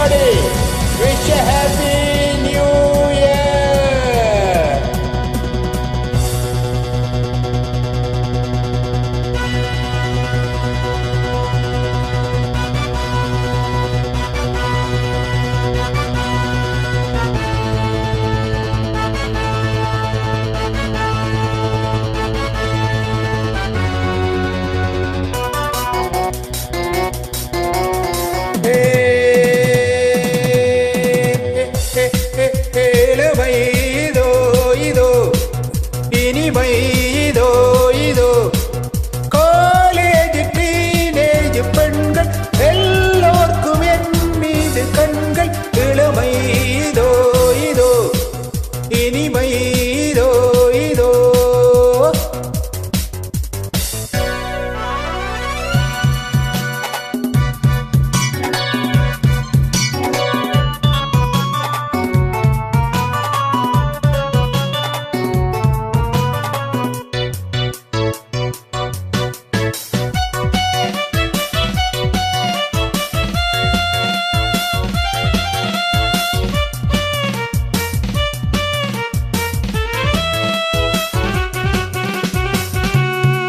everybody. Wish a happy new year.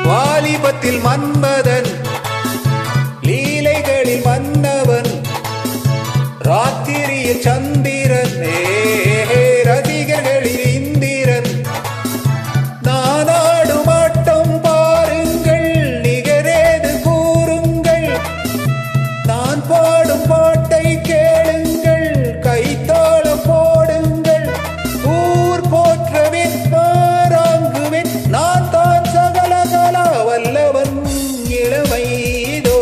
வாலிபத்தில் Manmadhan, லீலைகளில் மன்னவன், ராத்திரியில் சந்திரன், ரசிகர்களில் இந்திரன். நான் ஆடும் ஆட்டம் பாருங்கள், நிகரேது கூறுங்கள். நான் பாடும் பாட்டை கேளுங்கள், கைத்தாளம் போடுங்கள். ஊர் போற்றவேன், பாராங்குவேன், நான் தான் சகலகலா வல்லவன். இளமை இதோ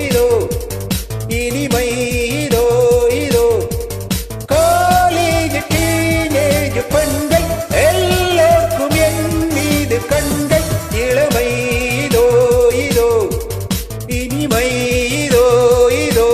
இதோ, இனிமை இதோ இதோ. காலேஜ் டீனேஜ் பெண்கள் எல்லோருக்கும் என் மீது கண்கள். இளமை இதோ இதோ, இனிமை இதோ இதோ.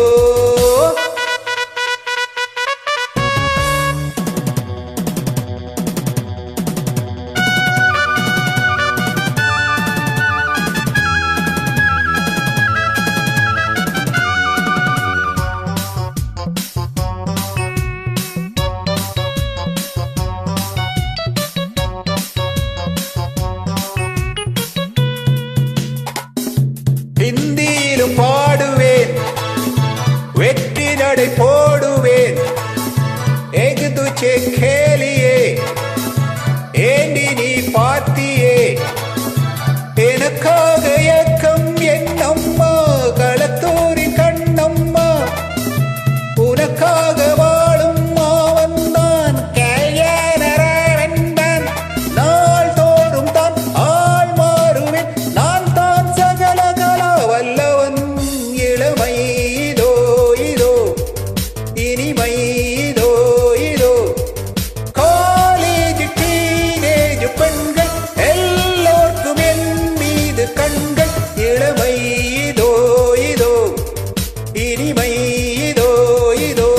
ஹிந்தியிலும் பாடுவேன், வெற்றி நடை போடுவேன். ஏக் துச்சே கேலியே, ஏண்டி நீ பார்த்தியே. எனக்காக ஏக்கம் என்னம்மா, களத்தூரின் கண்ணம்மா. உனக்காக வாழும் மாவன் தான், கேயனரவன். நாள் தோறும் தான் ஆள் மாறுவேன், நான் தான் சகலகலா வல்லவன். இளமை இதோ இதோ, இனிமை இதோ இதோ. காலேஜ் டீனேஜ் பெண்கள் எல்லோருக்கும் என் மீது கண்கள். இளமை இதோ இதோ, இனிமை இதோ இதோ.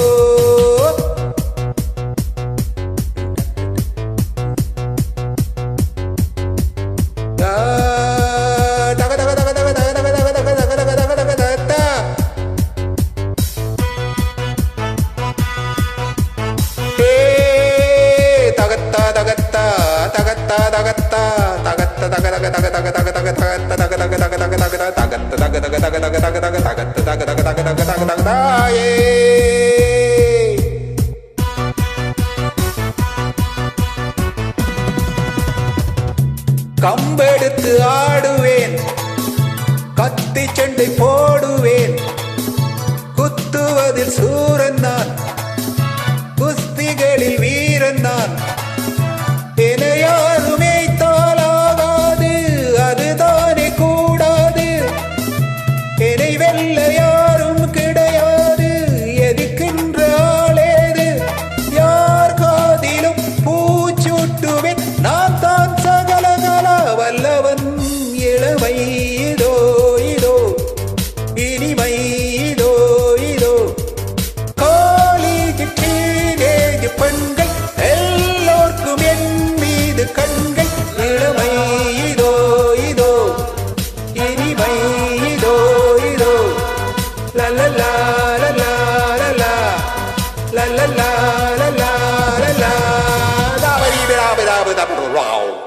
தக தக தக தக தக தக தக தக தக தக தக தக தக தக. தகத்தா தகத்தா தகத்தா தகத்தா தகத்த தக தக தக தக தக தக தகத்த தக தக தக தக தக தகத்த தக தக தக தக தக தக தகத்த தக தக தக தக தக தக தாயே. கம்பெடுத்து ஆடுவேன், கத்தி சண்டை போடுவேன். குத்துவதில் சூரன் நான், குஸ்திகளில் வீரன் நான். என யாருமே தாளாகாது, அதுதானே கூடாது. என்னை வெல்ல யாரும் கிடையாது, எதிர்க்கின்ற ஆளேது. யார் காதிலும் பூச்சூட்டுவேன், நான் தான் சகலகலா வல்லவன். இளமை இதோ இதோ, இனிமை இதோ இதோ. College da da da